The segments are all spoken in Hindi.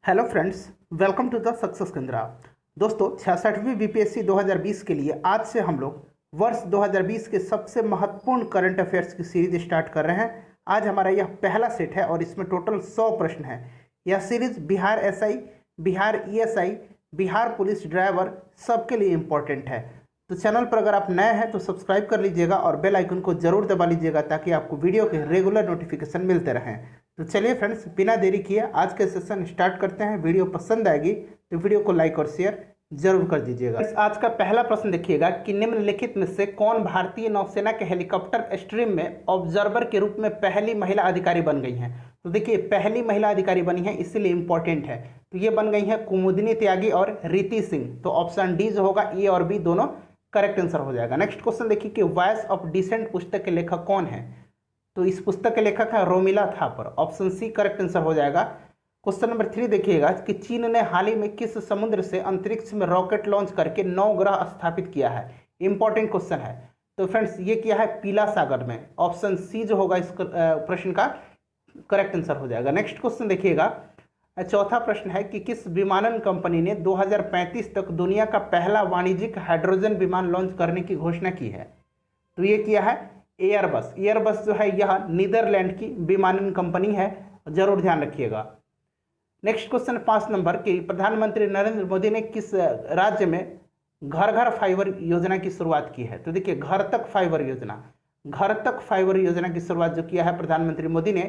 Hello friends, welcome to the success Kendra. दोस्तों, 66वीं बीपीएससी 2020 के लिए आज से हम लोग वर्ष 2020 के सबसे महत्वपूर्ण करंट अफेयर्स की सीरीज स्टार्ट कर रहे हैं। आज हमारा यह पहला सेट है और इसमें टोटल 100 प्रश्न है। यह series Bihar SI, Bihar ESI, Bihar police driver सबके लिए इम्पोर्टेंट है। तो चैनल पर अगर आप नए हैं तो सब्सक्राइब कर लीजिएगा और बेल आइकन को जरूर दबा लीजिएगा ताकि आपको वीडियो के रेगुलर नोटिफिकेशन मिलते रहें। तो चलिए फ्रेंड्स, बिना देरी किए आज के सेशन स्टार्ट करते हैं। वीडियो पसंद आएगी तो वीडियो को लाइक और शेयर जरूर कर दीजिएगा। आज का पहला प्रश्न देखिएगा कि निम्नलिखित में से कौन भारतीय नौसेना के हेलीकॉप्टर स्ट्रीम में ऑब्जर्वर के रूप में पहली महिला अधिकारी बन गई हैं। तो देखिए, पहली महिला अधिकारी बनी है, इसीलिए इंपॉर्टेंट है। तो ये बन गई है कुमुदिनी त्यागी और रीति सिंह। तो ऑप्शन डी जो होगा, ए और बी दोनों करेक्ट आंसर हो जाएगा। नेक्स्ट क्वेश्चन देखिए कि वॉइस ऑफ डिसेंट पुस्तक के लेखक कौन है। तो इस पुस्तक के लेखक है Romila Thapar. Option C correct answer हो जाएगा। क्वेश्चन नंबर 3 देखिएगा कि चीन ने हाल ही में किस समुद्र से अंतरिक्ष में रॉकेट लॉन्च करके 9 ग्रह स्थापित किया है। इंपॉर्टेंट क्वेश्चन है। तो फ्रेंड्स, ये किया है पीला सागर में। ऑप्शन सी जो होगा इस प्रश्न का करेक्ट आंसर हो जाएगा। नेक्स्ट क्वेश्चन देखिएगा, चौथा प्रश्न है कि किस विमानन कंपनी ने 2035 तक दुनिया का पहला वाणिज्यिक हाइड्रोजन विमान लॉन्च करने की घोषणा की है। तो ये किया है एयरबस। एयरबस जो है यह नीदरलैंड की विमानन कंपनी है, जरूर ध्यान रखिएगा। नेक्स्ट क्वेश्चन 5 नंबर कि प्रधानमंत्री नरेंद्र मोदी ने किस राज्य में घर घर फाइबर योजना की शुरुआत की है। तो देखिए, घर तक फाइबर योजना की शुरुआत जो किया है प्रधानमंत्री मोदी ने,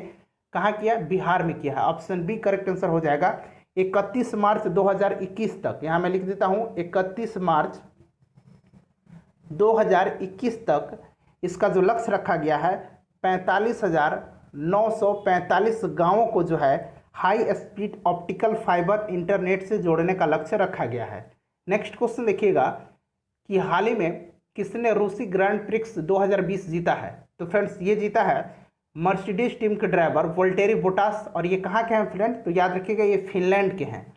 कहाँ किया? बिहार में किया है। ऑप्शन बी करेक्ट आंसर हो जाएगा। 31 मार्च 2021 तक, यहाँ मैं लिख देता हूँ 31 मार्च 2021 तक इसका जो लक्ष्य रखा गया है 45,945 गांवों को जो है high speed optical fibre internet से जोड़ने का लक्ष्य रखा गया है। नेक्स्ट क्वेश्चन देखिएगा कि हाल ही में किसने रूसी ग्रैंड प्रिक्स 2020 जीता है। तो फ्रेंड्स, ये जीता है मर्सिडीज टीम के ड्राइवर वोल्टेरी बोटास। और ये कहाँ के हैं फ्रेंड? तो याद रखिएगा, ये फिनलैंड के हैं।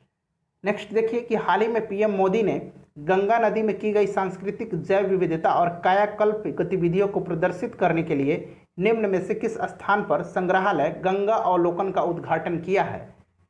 नेक्स्ट देखिए कि हाल ही में पीएम मोदी ने गंगा नदी में की गई सांस्कृतिक जैव विविधता और कायाकल्प गतिविधियों को प्रदर्शित करने के लिए निम्न में से किस स्थान पर संग्रहालय गंगा अवलोकन का उद्घाटन किया है।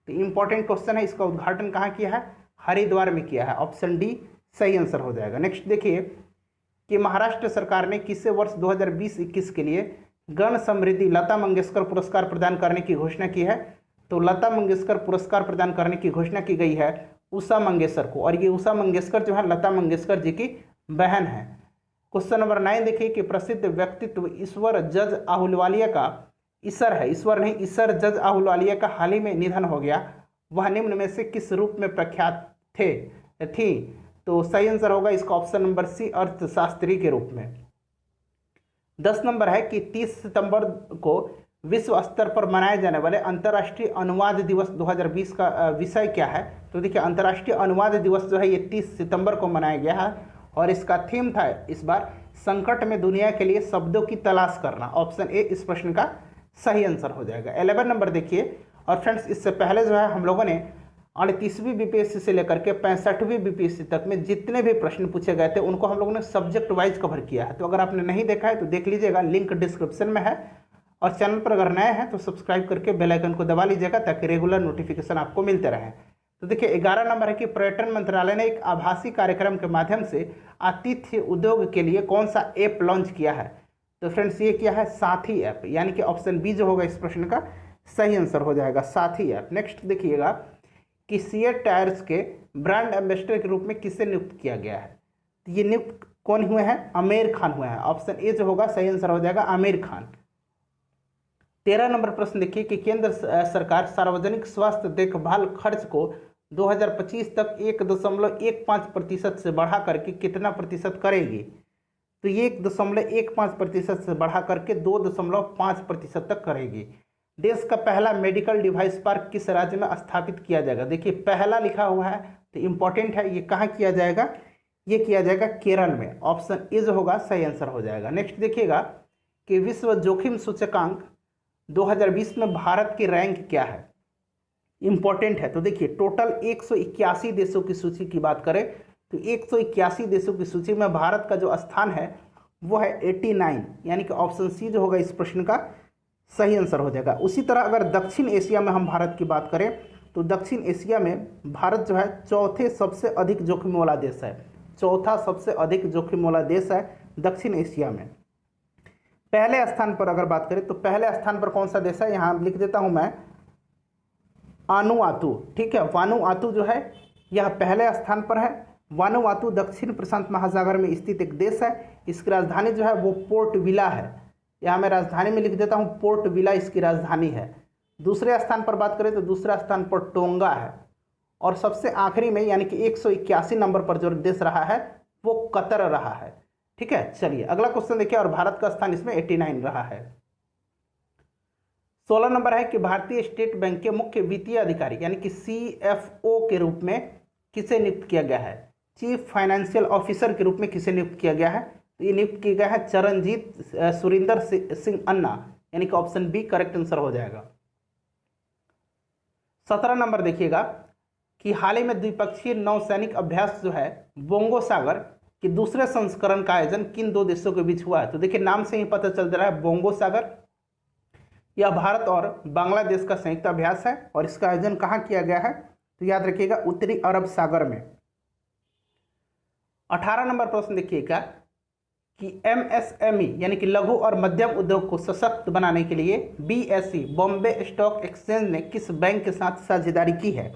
तो इंपॉर्टेंट क्वेश्चन है, इसका उद्घाटन कहाँ किया है? हरिद्वार में किया है। ऑप्शन डी सही आंसर हो जाएगा। नेक्स्ट देखिए कि महाराष्ट्र सरकार ने किसे वर्ष 2020-21 के लिए गण समृद्धि लता मंगेशकर पुरस्कार प्रदान करने की घोषणा की है। तो लता मंगेशकर पुरस्कार प्रदान करने की घोषणा की गई है उषा मंगेशकर को, और ये उषा मंगेशकर जो है लता मंगेशकर जी की बहन है। क्वेश्चन नंबर 9 देखिए कि प्रसिद्ध व्यक्तित्व ईश्वर जज आहलूवालिया का ईश्वर जज आहलूवालिया का हाल ही में निधन हो गया। वह निम्न में से किस रूप में प्रख्यात थी। तो सही आंसर होगा इसका ऑप्शन नंबर सी, अर्थशास्त्री के रूप में। 10 नंबर है कि 30 सितंबर को विश्व स्तर पर मनाए जाने वाले अंतर्राष्ट्रीय अनुवाद दिवस 2020 का विषय क्या है। तो देखिए, अंतर्राष्ट्रीय अनुवाद दिवस जो है ये 30 सितंबर को मनाया गया है और इसका थीम था इस बार संकट में दुनिया के लिए शब्दों की तलाश करना। ऑप्शन ए इस प्रश्न का सही आंसर हो जाएगा। 11 नंबर देखिए, और फ्रेंड्स इससे पहले जो है हम लोगों ने 38वीं बीपीएससी से लेकर के 65वीं बीपीएससी तक में जितने भी प्रश्न पूछे गए थे उनको हम लोगों ने सब्जेक्ट वाइज कवर किया है। तो अगर आपने नहीं देखा है तो देख लीजिएगा, लिंक डिस्क्रिप्शन में है। और चैनल पर अगर नए हैं तो सब्सक्राइब करके बेल आइकन को दबा लीजिएगा ताकि रेगुलर नोटिफिकेशन आपको मिलते रहे। तो देखिए, 11 नंबर है कि पर्यटन मंत्रालय ने एक आभासी कार्यक्रम के माध्यम से आतिथ्य उद्योग के लिए कौन सा ऐप लॉन्च किया है। तो फ्रेंड्स, ये क्या है? साथी ऐप, यानी कि ऑप्शन बी जो होगा इस प्रश्न का सही आंसर हो जाएगा, साथी ऐप। नेक्स्ट देखिएगा कि सीएट टायर्स के ब्रांड एम्बेसडर के रूप में किसे नियुक्त किया गया है। तो ये नियुक्त कौन हुए हैं? आमिर खान हुए हैं। ऑप्शन ए जो होगा सही आंसर हो जाएगा, आमिर खान। 13 नंबर प्रश्न देखिए कि केंद्र सरकार सार्वजनिक स्वास्थ्य देखभाल खर्च को 2025 तक 1.15% से बढ़ा करके कितना प्रतिशत करेगी। तो ये 1.15% से बढ़ा करके 2.5% तक करेगी। देश का पहला मेडिकल डिवाइस पार्क किस राज्य में स्थापित किया जाएगा। देखिए, पहला लिखा हुआ है तो इंपॉर्टेंट है, ये कहाँ किया जाएगा? ये किया जाएगा केरल में। ऑप्शन ए जो होगा सही आंसर हो जाएगा। नेक्स्ट देखिएगा कि विश्व जोखिम सूचकांक 2020 में भारत की रैंक क्या है। इंपॉर्टेंट है। तो देखिए, टोटल 181 देशों की सूची की बात करें तो 181 देशों की सूची में भारत का जो स्थान है वो है 89, यानी कि ऑप्शन सी जो होगा इस प्रश्न का सही आंसर हो जाएगा। उसी तरह अगर दक्षिण एशिया में हम भारत की बात करें तो दक्षिण एशिया में भारत जो है चौथे सबसे अधिक जोखिम वाला देश है। चौथा सबसे अधिक जोखिम वाला देश है दक्षिण एशिया में। पहले स्थान पर अगर बात करें तो पहले स्थान पर कौन सा देश है, यहाँ लिख देता हूं मैं, वानुआतू। ठीक है, वानुआतू जो है यह पहले स्थान पर है। वानुआतू दक्षिण प्रशांत महासागर में स्थित एक देश है। इसकी राजधानी जो है वो पोर्ट विला है। यहाँ मैं राजधानी में लिख देता हूँ, पोर्ट विला इसकी राजधानी है। दूसरे स्थान पर बात करें तो दूसरा स्थान पर टोंगा है। और सबसे आखिरी में यानी कि 181 नंबर पर जो देश रहा है वो कतर रहा है। ठीक है, चलिए अगला क्वेश्चन देखिए। और भारत का स्थान इसमें 89 रहा है। 16 नंबर है कि भारतीय स्टेट बैंक के मुख्य वित्तीय अधिकारी यानी कि CFO के रूप में किसे नियुक्त किया गया है? चीफ फाइनेंशियल ऑफिसर के रूप में किसे नियुक्त किया गया है? तो ये नियुक्त किया गया है चरणजीत सुरिंदर सिंह अन्ना, यानी कि ऑप्शन बी करेक्ट आंसर हो जाएगा। 17 नंबर देखिएगा कि हाल ही में द्विपक्षीय नौसैनिक अभ्यास जो है बोंगो सागर के दूसरे संस्करण का आयोजन किन दो देशों के बीच हुआ है? तो देखिए नाम से ही पता चल रहा है, बोंगो सागर यह भारत और बांग्लादेश का संयुक्त अभ्यास है। और इसका आयोजन कहाँ किया गया है? तो याद रखिएगा उत्तरी अरब सागर में। 18 नंबर प्रश्न देखिएगा कि MSME यानी कि लघु और मध्यम उद्योग को सशक्त बनाने के लिए BSE बॉम्बे स्टॉक एक्सचेंज ने किस बैंक के साथ साझेदारी की है?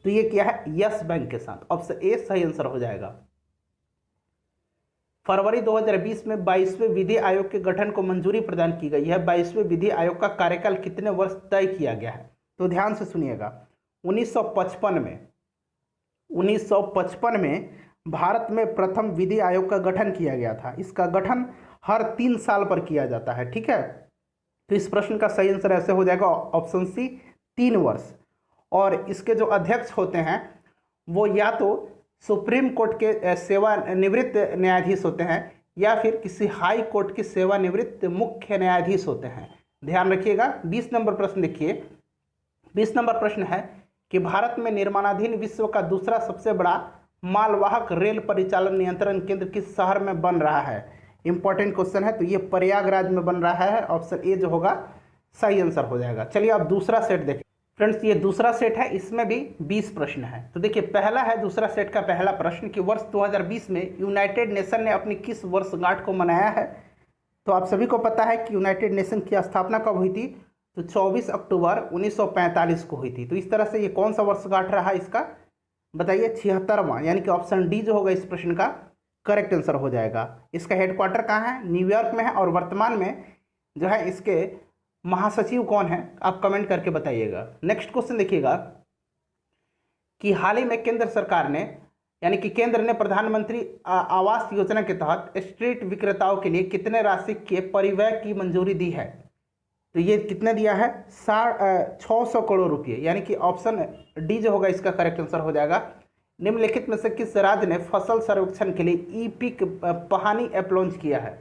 तो ये क्या है? यस बैंक के साथ। ऑप्शन ए सही आंसर हो जाएगा। फरवरी 2020 में 22वें विधि आयोग के गठन को मंजूरी प्रदान की गई है। 22वें विधि आयोग का कार्यकाल कितने वर्ष तय किया गया है? तो ध्यान से सुनिएगा। 1955 में भारत में प्रथम विधि आयोग का गठन किया गया था। इसका गठन हर 3 साल पर किया जाता है। ठीक है, तो इस प्रश्न का सही आंसर ऐसे हो जाएगा ऑप्शन सी 3 वर्ष। और इसके जो अध्यक्ष होते हैं वो या तो सुप्रीम कोर्ट के सेवानिवृत्त न्यायाधीश होते हैं या फिर किसी हाई कोर्ट के सेवानिवृत्त मुख्य न्यायाधीश होते हैं। ध्यान रखिएगा। 20 नंबर प्रश्न देखिए। 20 नंबर प्रश्न है कि भारत में निर्माणाधीन विश्व का दूसरा सबसे बड़ा मालवाहक रेल परिचालन नियंत्रण केंद्र किस शहर में बन रहा है? इंपॉर्टेंट क्वेश्चन है। तो ये प्रयागराज में बन रहा है। ऑप्शन ए जो होगा सही आंसर हो जाएगा। चलिए अब दूसरा सेट देखें। फ्रेंड्स ये दूसरा सेट है, इसमें भी 20 प्रश्न है। तो देखिए पहला है दूसरा सेट का पहला प्रश्न कि वर्ष 2020 में यूनाइटेड नेशन ने अपनी किस वर्षगांठ को मनाया है? तो आप सभी को पता है कि यूनाइटेड नेशन की स्थापना कब हुई थी? तो 24 अक्टूबर 1945 को हुई थी। तो इस तरह से ये कौन सा वर्षगांठ रहा इसका? बताइए 76वां, यानी कि ऑप्शन डी जो होगा इस प्रश्न का करेक्ट आंसर हो जाएगा। इसका हेडक्वार्टर कहाँ है? न्यूयॉर्क में है। और वर्तमान में जो है इसके महासचिव कौन है? आप कमेंट करके बताइएगा। नेक्स्ट क्वेश्चन देखिएगा कि हाल ही में केंद्र सरकार ने यानी कि केंद्र ने प्रधानमंत्री आवास योजना के तहत स्ट्रीट विक्रेताओं के लिए कितने राशि के परिव्यय की मंजूरी दी है? तो ये कितने दिया है? 600 करोड़ रुपये, यानी कि ऑप्शन डी जो होगा इसका करेक्ट आंसर हो जाएगा। निम्नलिखित में से किस राज्य ने फसल सर्वेक्षण के लिए ई-पिक पहानी ऐप लॉन्च किया है?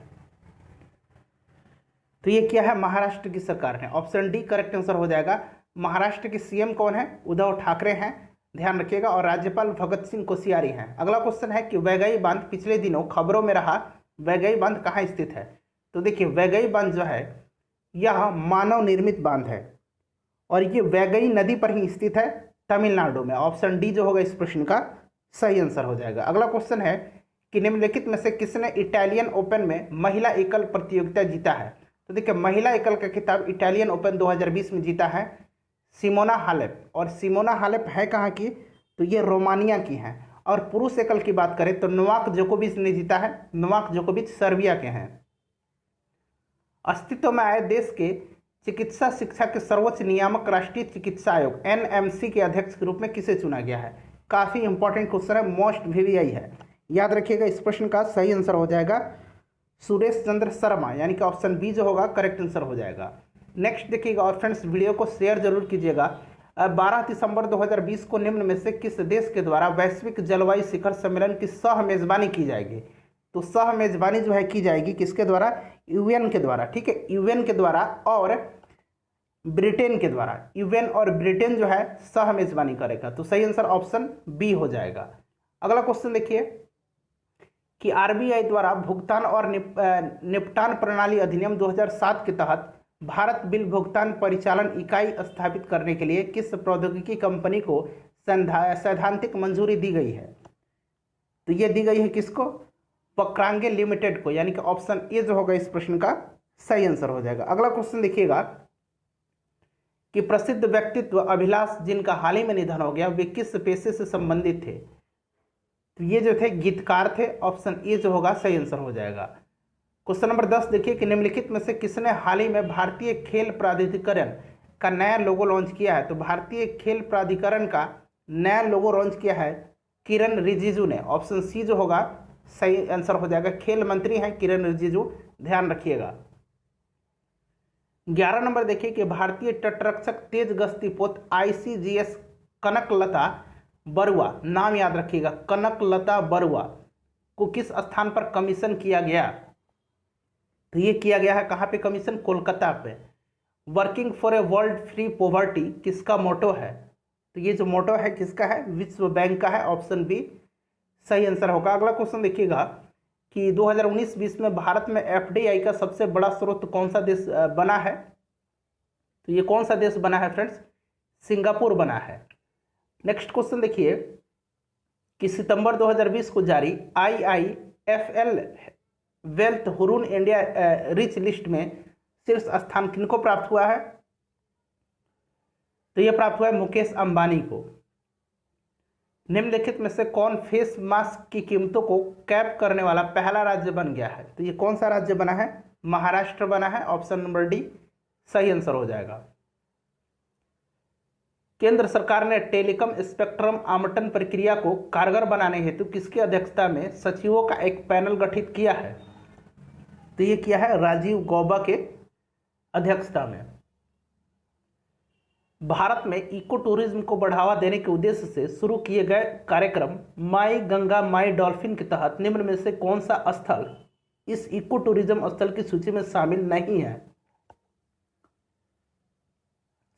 तो ये क्या है? महाराष्ट्र की सरकार है। ऑप्शन डी करेक्ट आंसर हो जाएगा। महाराष्ट्र के सीएम कौन है? उद्धव ठाकरे हैं, ध्यान रखिएगा। और राज्यपाल भगत सिंह कोश्यारी हैं। अगला क्वेश्चन है कि वैगई बांध पिछले दिनों खबरों में रहा, वैगई बांध कहाँ स्थित है? तो देखिए वैगई बांध जो है यह मानव निर्मित बांध है और ये वैगई नदी पर ही स्थित है, तमिलनाडु में। ऑप्शन डी जो होगा इस प्रश्न का सही आंसर हो जाएगा। अगला क्वेश्चन है कि निम्नलिखित में से किसने इटालियन ओपन में महिला एकल प्रतियोगिता जीता है? तो देखिए महिला एकल का खिताब इटालियन ओपन 2020 में जीता है सिमोना हालेप। और सिमोना हालेप है कहाँ की? तो ये रोमानिया की हैं। और पुरुष एकल की बात करें तो नोवाक जोकोविच ने जीता है। नोवाक जोकोविच सर्बिया के हैं। अस्तित्व में आए देश के चिकित्सा शिक्षा के सर्वोच्च नियामक राष्ट्रीय चिकित्सा आयोग NMC के अध्यक्ष के रूप में किसे चुना गया है? काफी इंपॉर्टेंट क्वेश्चन है, मोस्ट VVI है, याद रखिएगा। इस प्रश्न का सही आंसर हो जाएगा सुरेश चंद्र शर्मा, यानी कि ऑप्शन बी जो होगा करेक्ट आंसर हो जाएगा। नेक्स्ट देखिएगा। और फ्रेंड्स वीडियो को शेयर जरूर कीजिएगा। 12 दिसंबर 2020 को निम्न में से किस देश के द्वारा वैश्विक जलवायु शिखर सम्मेलन की सह मेजबानी की जाएगी? तो सह मेजबानी जो है की जाएगी किसके द्वारा? UN के द्वारा। ठीक है, UN के द्वारा और ब्रिटेन के द्वारा। UN और ब्रिटेन जो है सह मेजबानी करेगा। तो सही आंसर ऑप्शन बी हो जाएगा। अगला क्वेश्चन देखिए कि RBI द्वारा भुगतान और निपटान प्रणाली अधिनियम 2007 के तहत भारत बिल भुगतान परिचालन इकाई स्थापित करने के लिए किस प्रौद्योगिकी कंपनी को सैद्धांतिक मंजूरी दी गई है? तो ये दी गई है किसको? पक्रांगे लिमिटेड को, यानी कि ऑप्शन ए जो होगा इस प्रश्न का सही आंसर हो जाएगा। अगला क्वेश्चन देखिएगा कि प्रसिद्ध व्यक्तित्व अभिलाष जिनका हाल ही में निधन हो गया वे किस पेशे से संबंधित थे? तो ये जो थे गीतकार थे, ऑप्शन ए जो होगा सही आंसर हो जाएगा। क्वेश्चन नंबर 10 देखिए कि निम्नलिखित में से किसने हाल ही में भारतीय खेल प्राधिकरण का नया लोगो लॉन्च किया है? तो भारतीय खेल प्राधिकरण का नया लोगो लॉन्च किया है किरण रिजिजू ने, ऑप्शन सी जो होगा सही आंसर हो जाएगा। खेल मंत्री हैं किरण रिजिजू, ध्यान रखिएगा। 11 नंबर देखिए कि भारतीय तटरक्षक तेज गश्ती पोत ICGS कनकलता बरुआ, नाम याद रखिएगा, कनकलता बरुआ को किस स्थान पर कमीशन किया गया? तो ये किया गया है कहाँ पे कमीशन? कोलकाता पे। Working for a world free poverty किसका मोटो है? तो ये जो मोटो है किसका है? विश्व बैंक का है, ऑप्शन बी सही आंसर होगा। अगला क्वेश्चन देखिएगा कि 2019-20 में भारत में FDI का सबसे बड़ा स्रोत कौन सा देश बना है? तो ये कौन सा देश बना है फ्रेंड्स? सिंगापुर बना है। नेक्स्ट क्वेश्चन देखिए कि सितंबर 2020 को जारी IIFL wealth Hurun India rich list में शीर्ष स्थान किनको प्राप्त हुआ है? तो यह प्राप्त हुआ है मुकेश अंबानी को। निम्नलिखित में से कौन फेस मास्क की कीमतों को कैप करने वाला पहला राज्य बन गया है? तो ये कौन सा राज्य बना है? महाराष्ट्र बना है, ऑप्शन नंबर डी सही आंसर हो जाएगा। केंद्र सरकार ने टेलीकॉम स्पेक्ट्रम आवंटन प्रक्रिया को कारगर बनाने हेतु किसकी अध्यक्षता में सचिवों का एक पैनल गठित किया है? तो ये किया है राजीव गौबा के अध्यक्षता में। भारत में इको टूरिज्म को बढ़ावा देने के उद्देश्य से शुरू किए गए कार्यक्रम माई गंगा माई डॉल्फिन के तहत निम्न में से कौन सा स्थल इस इको टूरिज्म स्थल की सूची में शामिल नहीं है?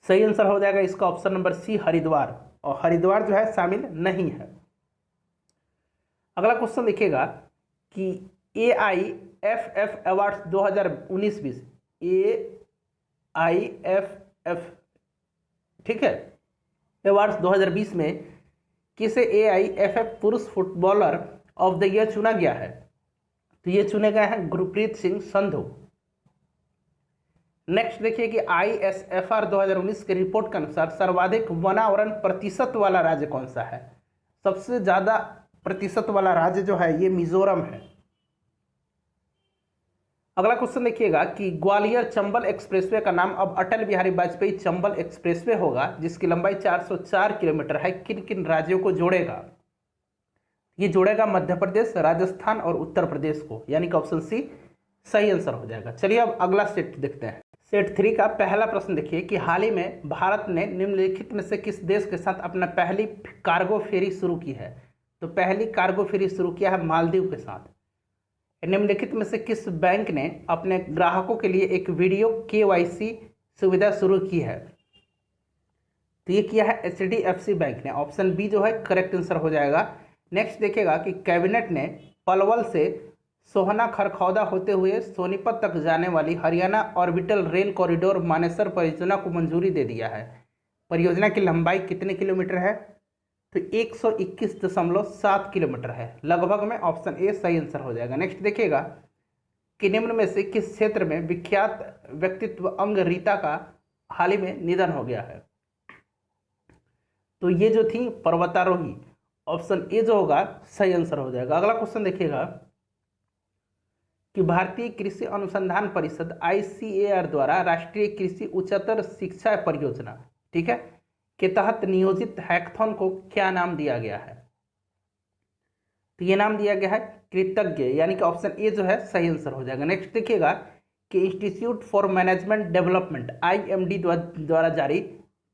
सही आंसर हो जाएगा इसका ऑप्शन नंबर सी हरिद्वार, और हरिद्वार जो है शामिल नहीं है। अगला क्वेश्चन देखिएगा कि AIFF अवार्ड्स 2019-20 AIFF ठीक है अवार्ड्स 2020 में किसे AIFF पुरुष फुटबॉलर ऑफ द ईयर चुना गया है? तो ये चुने गए हैं गुरप्रीत सिंह संधू। नेक्स्ट देखिए कि ISFR 2019 के रिपोर्ट के अनुसार सर्वाधिक वनावरण प्रतिशत वाला राज्य कौन सा है? सबसे ज्यादा प्रतिशत वाला राज्य जो है ये मिजोरम है। अगला क्वेश्चन देखिएगा कि ग्वालियर चंबल एक्सप्रेसवे का नाम अब अटल बिहारी वाजपेयी चंबल एक्सप्रेसवे होगा, जिसकी लंबाई 404 किलोमीटर है, किन किन राज्यों को जोड़ेगा? ये जोड़ेगा मध्य प्रदेश, राजस्थान और उत्तर प्रदेश को, यानी कि ऑप्शन सी सही आंसर हो जाएगा। चलिए अब अगला सेट देखते हैं। सेट 3 का पहला प्रश्न देखिए कि हाल ही में भारत ने निम्नलिखित में से किस देश के साथ अपना पहली कार्गो फेरी शुरू की है? तो पहली कार्गो फेरी शुरू किया है मालदीव के साथ। निम्नलिखित में से किस बैंक ने अपने ग्राहकों के लिए एक वीडियो KYC सुविधा शुरू की है? तो ये किया है HDFC बैंक ने, ऑप्शन बी जो है करेक्ट आंसर हो जाएगा। नेक्स्ट देखिएगा कि कैबिनेट ने पलवल से सोहना खरखौदा होते हुए सोनीपत तक जाने वाली Haryana orbital rail corridor Manesar परियोजना को मंजूरी दे दिया है। परियोजना की लंबाई कितने किलोमीटर है? तो 121.7 किलोमीटर है लगभग में, ऑप्शन ए सही आंसर हो जाएगा। नेक्स्ट देखिएगा कि निम्न में से किस क्षेत्र में विख्यात व्यक्तित्व अंग रीता का हाल ही में निधन हो गया है? तो ये जो थी पर्वतारोही, ऑप्शन ए जो होगा सही आंसर हो जाएगा। अगला क्वेश्चन देखिएगा कि भारतीय कृषि अनुसंधान परिषद ICAR द्वारा राष्ट्रीय कृषि उच्चतर शिक्षा परियोजना ठीक है के तहत नियोजित हैकाथॉन को क्या नाम दिया गया है? तो ये नाम दिया गया है कृतज्ञ, यानी कि ऑप्शन ए जो है सही आंसर हो जाएगा। नेक्स्ट देखिएगा कि institute for management development IMD द्वारा जारी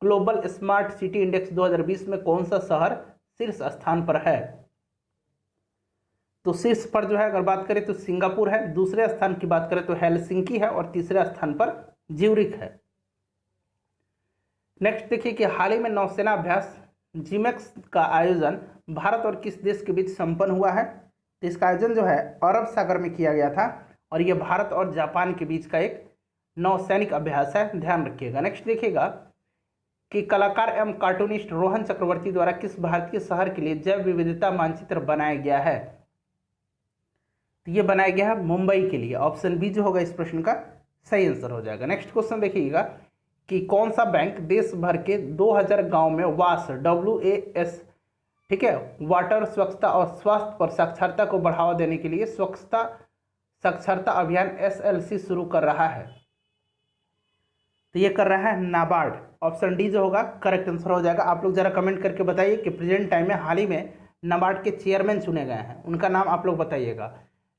ग्लोबल स्मार्ट सिटी इंडेक्स 2020 में कौन सा शहर शीर्ष स्थान पर है? तो शीर्ष पर जो है अगर बात करें तो सिंगापुर है, दूसरे स्थान की बात करें तो हेलसिंकी है और तीसरे स्थान पर ज्यूरिख है। नेक्स्ट देखिए कि हाल ही में नौसेना अभ्यास जिमेक्स का आयोजन भारत और किस देश के बीच संपन्न हुआ है? तो इसका आयोजन जो है अरब सागर में किया गया था और यह भारत और जापान के बीच का एक नौसैनिक अभ्यास है, ध्यान रखिएगा। नेक्स्ट देखिएगा कि कलाकार एवं कार्टूनिस्ट रोहन चक्रवर्ती द्वारा किस भारतीय शहर के लिए जैव विविधता मानचित्र बनाया गया है? तो ये बनाया गया है मुंबई के लिए। ऑप्शन बी जो होगा इस प्रश्न का सही आंसर हो जाएगा। नेक्स्ट क्वेश्चन देखिएगा कि कौन सा बैंक देश भर के 2000 गांव में वास WAS, ठीक है, वाटर, स्वच्छता और स्वास्थ्य पर साक्षरता को बढ़ावा देने के लिए स्वच्छता साक्षरता अभियान SLC शुरू कर रहा है? तो ये कर रहा है नाबार्ड। ऑप्शन डी जो होगा करेक्ट आंसर हो जाएगा। आप लोग जरा कमेंट करके बताइए कि प्रेजेंट टाइम में हाल ही में नाबार्ड के चेयरमैन चुने गए हैं, उनका नाम आप लोग बताइएगा।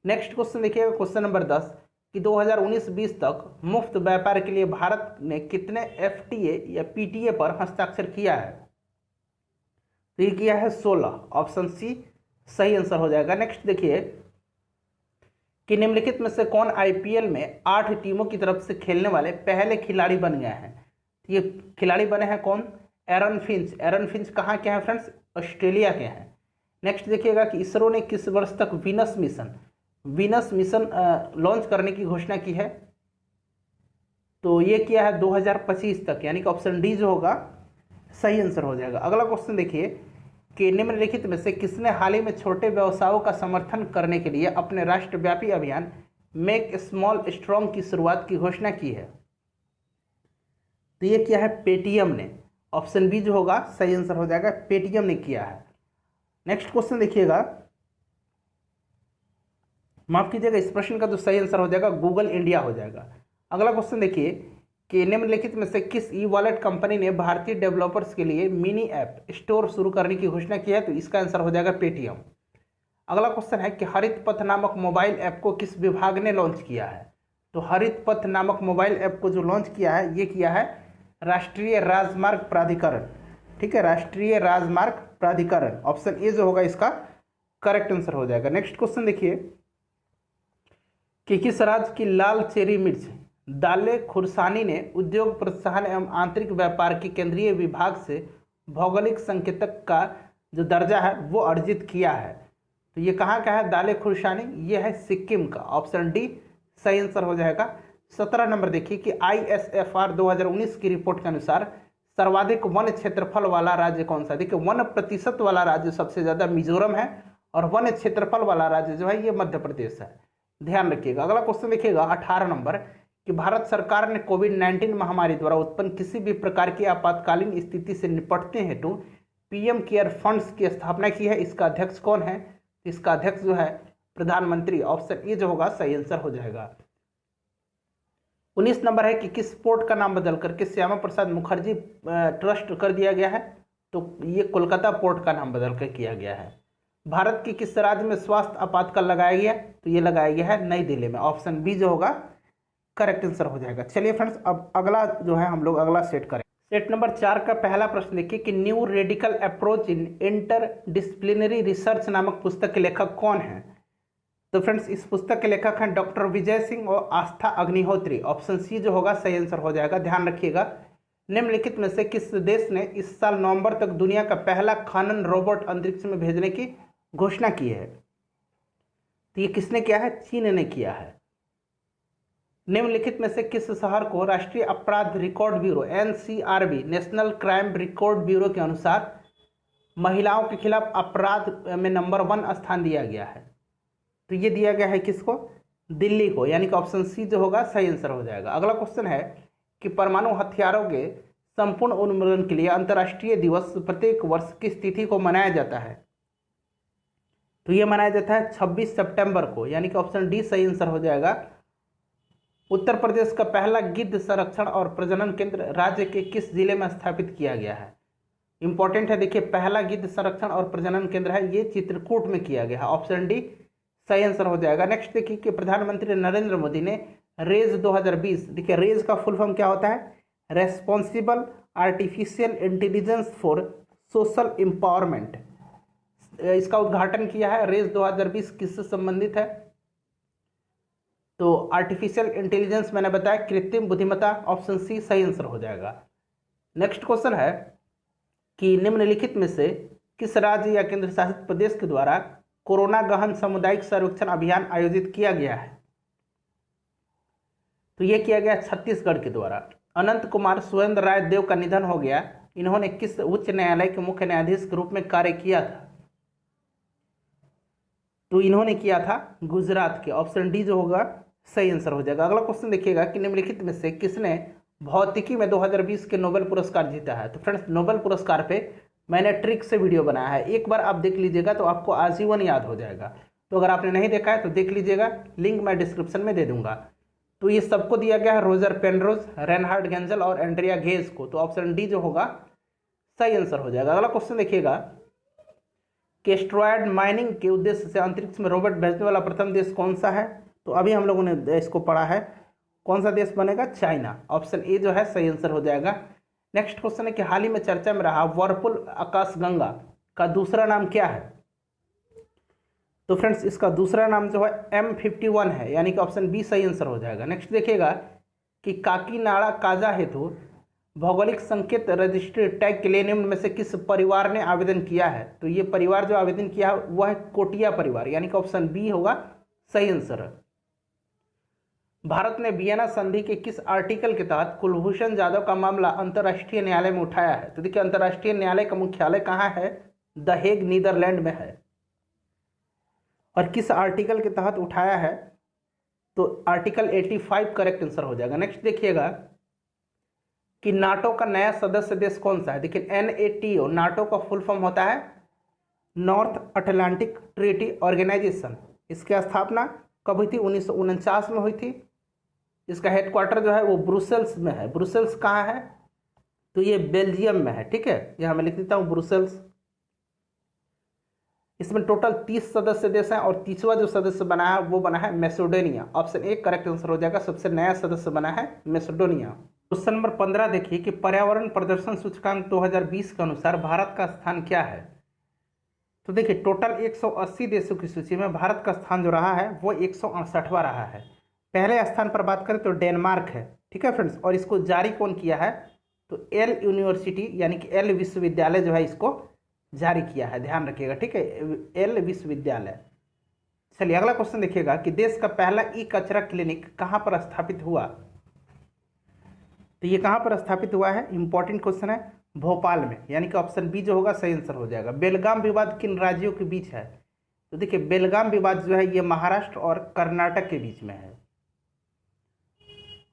नेक्स्ट क्वेश्चन देखिएगा, क्वेश्चन नंबर 10 कि 2019-20 तक मुफ्त व्यापार के लिए भारत ने कितने FTA या PTA पर हस्ताक्षर किया है? तो ये किया है 16। ऑप्शन सी सही आंसर हो जाएगा। नेक्स्ट देखिए कि निम्नलिखित में से कौन IPL में 8 टीमों की तरफ से खेलने वाले पहले खिलाड़ी बन गए हैं? तो ये खिलाड़ी बने हैं कौन? Aaron Finch. एरन फिंच कहाँ के हैं फ्रेंड्स? ऑस्ट्रेलिया के हैं। नेक्स्ट देखिएगा कि इसरो ने किस वर्ष तक वीनस मिशन लॉन्च करने की घोषणा की है? तो ये किया है 2025 तक, यानी कि ऑप्शन डी जो होगा सही आंसर हो जाएगा। अगला क्वेश्चन देखिए कि निम्नलिखित में से किसने हाल ही में छोटे व्यवसायों का समर्थन करने के लिए अपने राष्ट्रव्यापी अभियान मेक स्मॉल स्ट्रॉन्ग की शुरुआत की घोषणा की है? तो ये किया है पेटीएम ने। ऑप्शन बी जो होगा सही आंसर हो जाएगा, पेटीएम ने किया है। नेक्स्ट क्वेश्चन देखिएगा, माफ कीजिएगा, इस प्रश्न का जो सही आंसर हो जाएगा गूगल इंडिया हो जाएगा। अगला क्वेश्चन देखिए कि निम्नलिखित में से किस ई-वॉलेट कंपनी ने भारतीय डेवलपर्स के लिए मिनी ऐप स्टोर शुरू करने की घोषणा की है? तो इसका आंसर हो जाएगा पेटीएम। अगला क्वेश्चन है कि हरित पथ नामक मोबाइल ऐप को किस विभाग ने लॉन्च किया है? तो हरित पथ नामक मोबाइल ऐप को जो लॉन्च किया है ये किया है राष्ट्रीय राजमार्ग प्राधिकरण, ठीक है, राष्ट्रीय राजमार्ग प्राधिकरण। ऑप्शन ए जो होगा इसका करेक्ट आंसर हो जाएगा। नेक्स्ट क्वेश्चन देखिए कि किस राज्य की लाल चेरी मिर्च दाले खुरसानी ने उद्योग प्रोत्साहन एवं आंतरिक व्यापार के केंद्रीय विभाग से भौगोलिक संकेतक का जो दर्जा है वो अर्जित किया है? तो ये कहाँ का है दाले खुरसानी? ये है सिक्किम का। ऑप्शन डी सही आंसर हो जाएगा। 17 नंबर देखिए कि ISFR 2019 की रिपोर्ट के अनुसार सर्वाधिक वन क्षेत्रफल वाला राज्य कौन सा? देखिए 1% वाला राज्य सबसे ज्यादा मिजोरम है और वन क्षेत्रफल वाला राज्य जो है ये मध्य प्रदेश है, ध्यान रखिएगा। अगला क्वेश्चन देखिएगा 18 नंबर कि भारत सरकार ने कोविड-19 महामारी द्वारा उत्पन्न किसी भी प्रकार की आपातकालीन स्थिति से निपटने हेतु PM केयर फंड्स की स्थापना की है। इसका अध्यक्ष कौन है? इसका अध्यक्ष जो है प्रधानमंत्री। ऑप्शन ए जो होगा सही आंसर हो जाएगा। 19 नंबर है कि किस पोर्ट का नाम बदल करके श्यामा प्रसाद मुखर्जी ट्रस्ट कर दिया गया है? तो ये कोलकाता पोर्ट का नाम बदल कर किया गया है। भारत के किस राज्य में स्वास्थ्य आपातकाल लगाया गया? तो ये लगाया गया है नई दिल्ली में। ऑप्शन बी जो होगा करेक्ट आंसर हो जाएगा। चलिए फ्रेंड्स अब अगला जो है हम लोग अगला सेट करें। सेट नंबर 4 का पहला प्रश्न देखिए कि new radical approach in interdisciplinary research नामक पुस्तक के लेखक कौन है? तो फ्रेंड्स इस पुस्तक के लेखक हैं डॉक्टर विजय सिंह और आस्था अग्निहोत्री। ऑप्शन सी जो होगा सही आंसर हो जाएगा। ध्यान रखिएगा निम्नलिखित में से किस देश ने इस साल नवंबर तक दुनिया का पहला खनन रोबोट अंतरिक्ष में भेजने की घोषणा की है? तो ये किसने किया है? चीन ने किया है। निम्नलिखित में से किस शहर को राष्ट्रीय अपराध record bureau NCRB national crime record bureau के अनुसार महिलाओं के खिलाफ अपराध में नंबर 1 स्थान दिया गया है? तो ये दिया गया है किसको? दिल्ली को, यानी कि ऑप्शन सी जो होगा सही आंसर हो जाएगा। अगला क्वेश्चन है कि परमाणु हथियारों के संपूर्ण उन्मूलन के लिए अंतर्राष्ट्रीय दिवस प्रत्येक वर्ष किस तिथि को मनाया जाता है? तो ये मनाया जाता है 26 सितंबर को, यानी कि ऑप्शन डी सही आंसर हो जाएगा। उत्तर प्रदेश का पहला गिद्ध संरक्षण और प्रजनन केंद्र राज्य के किस जिले में स्थापित किया गया है? इंपॉर्टेंट है, देखिए पहला गिद्ध संरक्षण और प्रजनन केंद्र है ये चित्रकूट में किया गया है। ऑप्शन डी सही आंसर हो जाएगा। नेक्स्ट देखिए कि प्रधानमंत्री नरेंद्र मोदी ने रेज 2020, देखिए रेज का फुल फॉर्म क्या होता है? Responsible artificial intelligence for social empowerment, इसका उद्घाटन किया है। रेज 2020 किससे संबंधित है? तो आर्टिफिशियल इंटेलिजेंस मैंने बताया कृत्रिम बुद्धिमत्ता। ऑप्शन सी सही आंसर हो जाएगा। नेक्स्ट क्वेश्चन है कि निम्नलिखित में से किस राज्य या केंद्र शासित प्रदेश के द्वारा कोरोना गहन सामुदायिक सर्वेक्षण अभियान आयोजित किया गया है? तो ये किया गया छत्तीसगढ़ के द्वारा। अनंत कुमार सुरेंद्र राय देव का निधन हो गया। इन्होंने किस उच्च न्यायालय के मुख्य न्यायाधीश के रूप में कार्य किया था? तो इन्होंने किया था गुजरात के। ऑप्शन डी जो होगा सही आंसर हो जाएगा। अगला क्वेश्चन देखिएगा कि निम्नलिखित में से किसने भौतिकी में 2020 के नोबेल पुरस्कार जीता है? तो फ्रेंड्स, नोबेल पुरस्कार पे मैंने ट्रिक से वीडियो बनाया है, एक बार आप देख लीजिएगा तो आपको आजीवन याद हो जाएगा। तो अगर आपने नहीं देखा है तो देख लीजिएगा, लिंक मैं डिस्क्रिप्शन में दे दूंगा। तो ये सबको दिया गया है, रोजर पेनरोज, रेनहार्ड गेंजल और एंड्रिया घेज को। तो ऑप्शन डी जो होगा सही आंसर हो जाएगा। अगला क्वेश्चन देखिएगा कि एस्ट्रॉयड माइनिंग के उद्देश्य से अंतरिक्ष में रोबोट भेजने वाला प्रथम देश कौन सा है? तो अभी हम लोगों ने इसको पढ़ा है, कौन सा देश बनेगा? चाइना। ऑप्शन ए जो है सही आंसर हो जाएगा। नेक्स्ट क्वेश्चन है कि हाल ही में चर्चा में रहा व्हर्लपूल आकाशगंगा का दूसरा नाम क्या है? तो फ्रेंड्स, इसका दूसरा नाम जो है M51 है, यानी कि ऑप्शन बी सही आंसर हो जाएगा। नेक्स्ट देखिएगा कि काकीनाडा काजा हेतु भौगोलिक संकेत रजिस्ट्री टैग के लिए निम्न में से किस परिवार ने आवेदन किया है? तो ये परिवार जो आवेदन किया है वह है कोटिया परिवार, यानी कि ऑप्शन बी होगा सही आंसर है। भारत ने वियना संधि के किस आर्टिकल के तहत कुलभूषण जाधव का मामला अंतर्राष्ट्रीय न्यायालय में उठाया है? तो देखिए, अंतर्राष्ट्रीय न्यायालय का मुख्यालय कहाँ है? द हेग, नीदरलैंड में है। और किस आर्टिकल के तहत उठाया है? तो आर्टिकल 85 करेक्ट आंसर हो जाएगा। नेक्स्ट देखिएगा कि नाटो का नया सदस्य देश कौन सा है? देखिए, NATO, नाटो का फुल फॉर्म होता है नॉर्थ अटलांटिक ट्रीटी ऑर्गेनाइजेशन। इसकी स्थापना कब हुई थी? 1949 में हुई थी। इसका हेडक्वार्टर जो है वो ब्रुसेल्स में है। ब्रुसेल्स कहाँ है? तो ये बेल्जियम में है। ठीक है, यहाँ मैं लिख देता हूँ ब्रुसेल्स। इसमें टोटल 30 सदस्य देश हैं और 30वां जो सदस्य बना है वो बना है Macedonia. Option A correct answer हो जाएगा। सबसे नया सदस्य बना है मैसेडोनिया। क्वेश्चन नंबर 15 देखिए कि पर्यावरण प्रदर्शन सूचकांक 2020 के अनुसार भारत का स्थान क्या है? तो देखिए, टोटल 180 देशों की सूची में भारत का स्थान जो रहा है वो 168वां रहा है। पहले स्थान पर बात करें तो डेनमार्क है। ठीक है फ्रेंड्स, और इसको जारी कौन किया है? तो एल यूनिवर्सिटी यानी कि एल विश्वविद्यालय जो है इसको जारी किया है, ध्यान रखिएगा। ठीक है, एल विश्वविद्यालय। चलिए अगला क्वेश्चन देखिएगा कि देश का पहला ई कचरा क्लिनिक कहाँ पर स्थापित हुआ? तो ये कहाँ पर स्थापित हुआ है? इंपॉर्टेंट क्वेश्चन है। भोपाल में, यानी कि ऑप्शन बी जो होगा सही आंसर हो जाएगा। बेलगाम विवाद किन राज्यों के बीच है? तो देखिए, बेलगाम विवाद जो है ये महाराष्ट्र और कर्नाटक के बीच में है।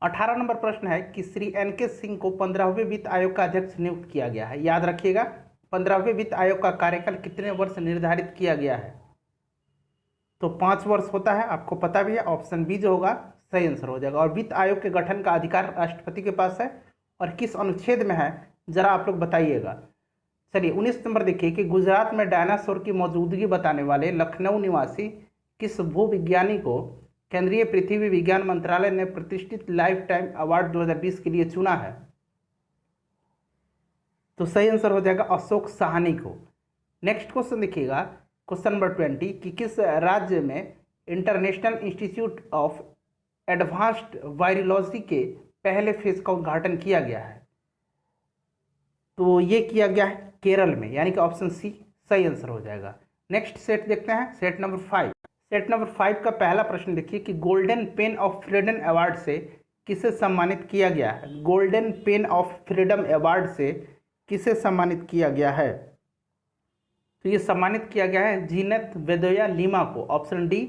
18 नंबर प्रश्न है कि श्री NK सिंह को 15वें वित्त आयोग का अध्यक्ष नियुक्त किया गया है। याद रखिएगा, 15वें वित्त आयोग का कार्यकाल कितने वर्ष निर्धारित किया गया है? तो 5 वर्ष होता है, आपको पता भी है। ऑप्शन बी जो होगा सही आंसर हो जाएगा। और वित्त आयोग के गठन का अधिकार राष्ट्रपति के पास है और किस अनुच्छेद में है जरा आप लोग बताइएगा। चलिए 19 नंबर देखिए कि गुजरात में डायनासोर की मौजूदगी बताने वाले लखनऊ निवासी किस भूविज्ञानी को केंद्रीय पृथ्वी विज्ञान मंत्रालय ने प्रतिष्ठित लाइफ टाइम अवार्ड 2020 के लिए चुना है? तो सही आंसर हो जाएगा अशोक साहनी को। नेक्स्ट क्वेश्चन देखिएगा, क्वेश्चन नंबर 20 कि किस राज्य में international institute of advanced virology के पहले फेज का उद्घाटन किया गया है? तो ये किया गया है केरल में, यानी कि ऑप्शन सी सही आंसर हो जाएगा। नेक्स्ट सेट देखते हैं, सेट नंबर 5। सेट नंबर 5 का पहला प्रश्न देखिए कि golden pain of freedom award से किसे सम्मानित किया गया है? Golden pain of freedom award से किसे सम्मानित किया गया है? तो ये सम्मानित किया गया है जीनत वेदोया लीमा को। ऑप्शन डी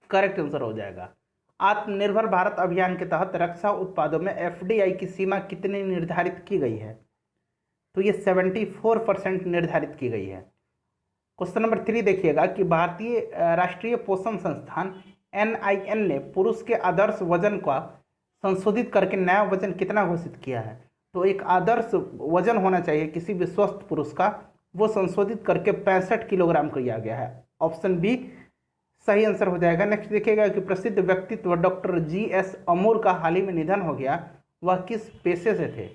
करेक्ट आंसर हो जाएगा। आत्मनिर्भर भारत अभियान के तहत रक्षा उत्पादों में FDI की सीमा कितनी निर्धारित की गई है? तो ये 74% निर्धारित की गई है। क्वेश्चन नंबर 3 देखिएगा कि भारतीय राष्ट्रीय पोषण संस्थान NIN ने पुरुष के आदर्श वजन का संशोधित करके नया वजन कितना घोषित किया है? तो एक आदर्श वजन होना चाहिए किसी भी स्वस्थ पुरुष का, वो संशोधित करके 65 किलोग्राम किया गया है। ऑप्शन बी सही आंसर हो जाएगा। नेक्स्ट देखिएगा कि प्रसिद्ध व्यक्तित्व डॉक्टर GS अमूर का हाल ही में निधन हो गया, वह किस पेशे से थे?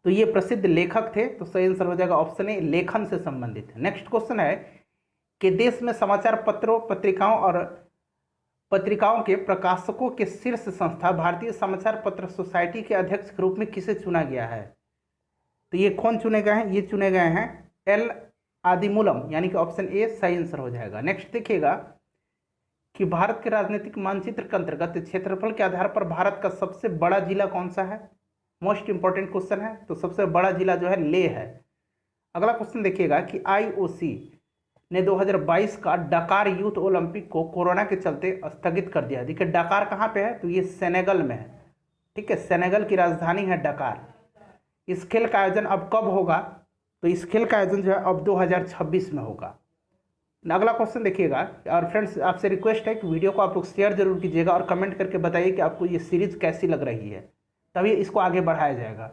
तो ये प्रसिद्ध लेखक थे, तो सही आंसर हो जाएगा ऑप्शन ए लेखन से संबंधित है। नेक्स्ट क्वेश्चन है कि देश में समाचार पत्रों, पत्रिकाओं और पत्रिकाओं के प्रकाशकों के शीर्ष संस्था भारतीय समाचार पत्र सोसाइटी के अध्यक्ष के रूप में किसे चुना गया है? तो ये कौन चुने गए हैं? ये चुने गए हैं L आदिमूलम, यानी कि ऑप्शन ए सही आंसर हो जाएगा। नेक्स्ट देखिएगा कि भारत के राजनीतिक मानचित्र के अंतर्गत क्षेत्रफल के आधार पर भारत का सबसे बड़ा जिला कौन सा है? मोस्ट इंपॉर्टेंट क्वेश्चन है। तो सबसे बड़ा जिला जो है लेह है। अगला क्वेश्चन देखिएगा कि आईओसी ने 2022 का डकार यूथ ओलंपिक को कोरोना के चलते स्थगित कर दिया। देखिए डकार कहाँ पे है? तो ये सेनेगल में है। ठीक है, सेनेगल की राजधानी है डकार। इस खेल का आयोजन अब कब होगा? तो इस खेल का आयोजन जो है अब 2026 में होगा। अगला क्वेश्चन देखिएगा। और फ्रेंड्स आपसे रिक्वेस्ट है कि वीडियो को आप लोग शेयर जरूर कीजिएगा और कमेंट करके बताइए कि आपको ये सीरीज कैसी लग रही है, तभी इसको आगे बढ़ाया जाएगा।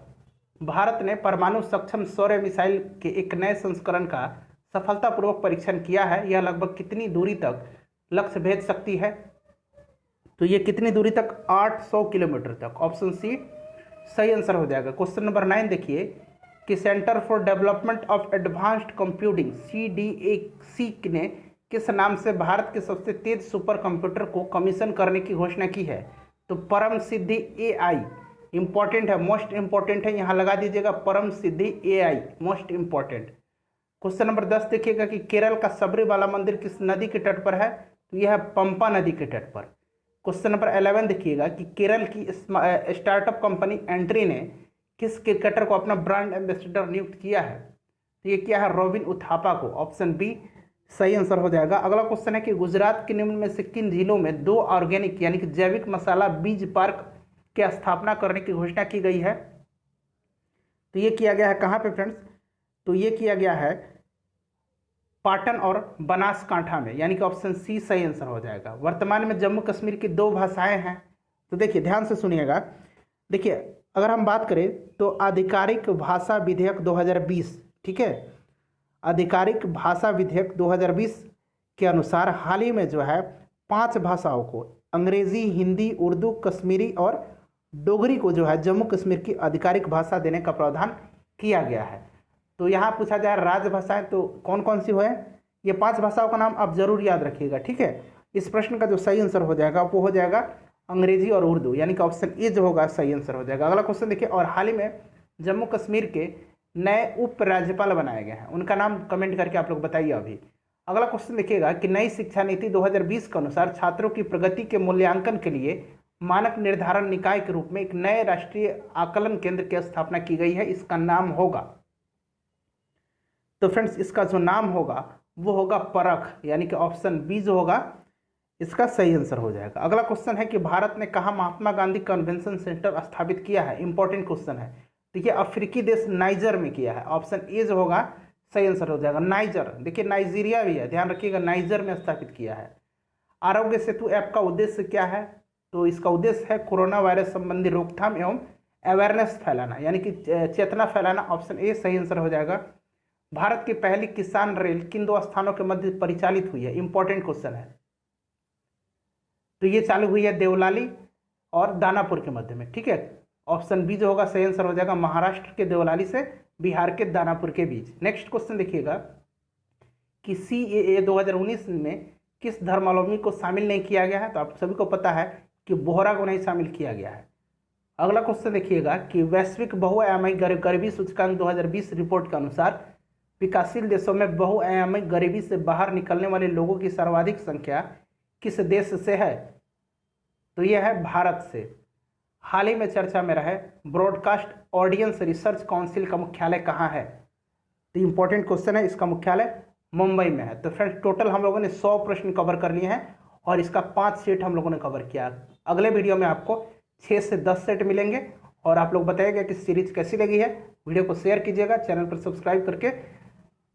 भारत ने परमाणु सक्षम सौर्य मिसाइल के एक नए संस्करण का सफलतापूर्वक परीक्षण किया है। यह लगभग कितनी दूरी तक लक्ष्य भेज सकती है? तो ये कितनी दूरी तक? 800 किलोमीटर तक। ऑप्शन सी सही आंसर हो जाएगा। क्वेश्चन नंबर 9 देखिए कि centre for development of advanced computing CDAC ने किस नाम से भारत के सबसे तेज सुपर कंप्यूटर को कमीशन करने की घोषणा की है? तो परम सिद्धि AI। इंपॉर्टेंट है, मोस्ट इंपॉर्टेंट है, यहाँ लगा दीजिएगा परम सिद्धि AI, most important. Question number 10 देखिएगा कि केरल का सबरीमाला मंदिर किस नदी के तट पर है? तो यह है पंपा नदी के तट पर। क्वेश्चन नंबर 11 देखिएगा कि केरल की स्टार्टअप कंपनी एंट्री ने किस क्रिकेटर को अपना ब्रांड एम्बेसडर नियुक्त किया है? तो ये क्या है? रॉबिन उथापा को। ऑप्शन बी सही आंसर हो जाएगा। अगला क्वेश्चन है कि गुजरात के निम्न में से किन जिलों में 2 ऑर्गेनिक यानी कि जैविक मसाला बीज पार्क की स्थापना करने की घोषणा की गई है? तो ये किया गया है कहाँ पे फ्रेंड्स? तो ये किया गया है पाटन और बनासकांठा में, यानी कि ऑप्शन सी सही आंसर हो जाएगा। वर्तमान में जम्मू कश्मीर की 2 भाषाएं हैं। तो देखिए ध्यान से सुनिएगा। देखिए अगर हम बात करें तो आधिकारिक भाषा विधेयक 2020, ठीक है, आधिकारिक भाषा विधेयक 2020 के अनुसार हाल ही में जो है 5 भाषाओं को अंग्रेजी, हिंदी, उर्दू, कश्मीरी और डोगरी को जो है जम्मू कश्मीर की आधिकारिक भाषा देने का प्रावधान किया गया है। तो यहाँ पूछा जाए राजभाषाएं तो कौन कौन सी है? ये 5 भाषाओं का नाम आप जरूर याद रखिएगा। ठीक है, इस प्रश्न का जो सही आंसर हो जाएगा वो हो जाएगा अंग्रेजी और उर्दू, यानी कि ऑप्शन ए जो होगा सही आंसर हो जाएगा। अगला क्वेश्चन देखिए। और हाल ही में जम्मू कश्मीर के नए उप राज्यपाल बनाए गए हैं, उनका नाम कमेंट करके आप लोग बताइए अभी। अगला क्वेश्चन देखिएगा कि नई शिक्षा नीति 2020 के अनुसार छात्रों की प्रगति के मूल्यांकन के लिए मानक निर्धारण निकाय के रूप में एक नए राष्ट्रीय आकलन केंद्र की स्थापना की गई है। इसका नाम होगा, तो फ्रेंड्स इसका जो नाम होगा वो होगा परख, यानी कि ऑप्शन बी जो होगा इसका सही आंसर हो जाएगा। अगला क्वेश्चन है कि भारत ने कहाँ महात्मा गांधी कन्वेंशन सेंटर स्थापित किया है? इंपॉर्टेंट क्वेश्चन है। देखिए अफ्रीकी देश नाइजर में किया है। ऑप्शन ए जो होगा सही आंसर हो जाएगा नाइजर। देखिए नाइजीरिया भी है, ध्यान रखिएगा, नाइजर में स्थापित किया है। आरोग्य सेतु ऐप का उद्देश्य क्या है? तो इसका उद्देश्य है कोरोना वायरस संबंधी रोकथाम एवं अवेयरनेस फैलाना, यानी कि चेतना फैलाना। ऑप्शन ए सही आंसर हो जाएगा। भारत की पहली किसान रेल किन 2 स्थानों के मध्य परिचालित हुई है? इंपॉर्टेंट क्वेश्चन है। तो ये चालू हुई है देवलाली और दानापुर के मध्य में। ठीक है, ऑप्शन बी जो होगा सही आंसर हो जाएगा, महाराष्ट्र के देवलाली से बिहार के दानापुर के बीच। नेक्स्ट क्वेश्चन देखिएगा कि CAA 2019 में किस धर्मावलंबी को शामिल नहीं किया गया है? तो आप सभी को पता है कि बोहरा को नहीं शामिल किया गया है। अगला क्वेश्चन देखिएगा कि वैश्विक बहुआयामी गरीबी सूचकांक 2020 रिपोर्ट के अनुसार विकासशील देशों में बहुआयामी गरीबी से बाहर निकलने वाले लोगों की सर्वाधिक संख्या किस देश से है? तो यह है भारत से। हाल ही में चर्चा में रहे ब्रॉडकास्ट ऑडियंस रिसर्च काउंसिल का मुख्यालय कहाँ है? तो इंपॉर्टेंट क्वेश्चन है, इसका मुख्यालय मुंबई में है। तो फ्रेंड्स टोटल हम लोगों ने 100 प्रश्न कवर कर लिए हैं और इसका 5 सेट हम लोगों ने कवर किया। अगले वीडियो में आपको 6 से 10 सेट मिलेंगे और आप लोग बताइएगा कि सीरीज कैसी लगी है। वीडियो को शेयर कीजिएगा, चैनल पर सब्सक्राइब करके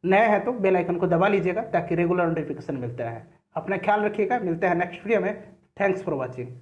नए हैं तो बेल आइकन को दबा लीजिएगा ताकि रेगुलर नोटिफिकेशन मिलता रहे। अपना ख्याल रखिएगा, मिलते हैं नेक्स्ट वीडियो में। Thanks for watching.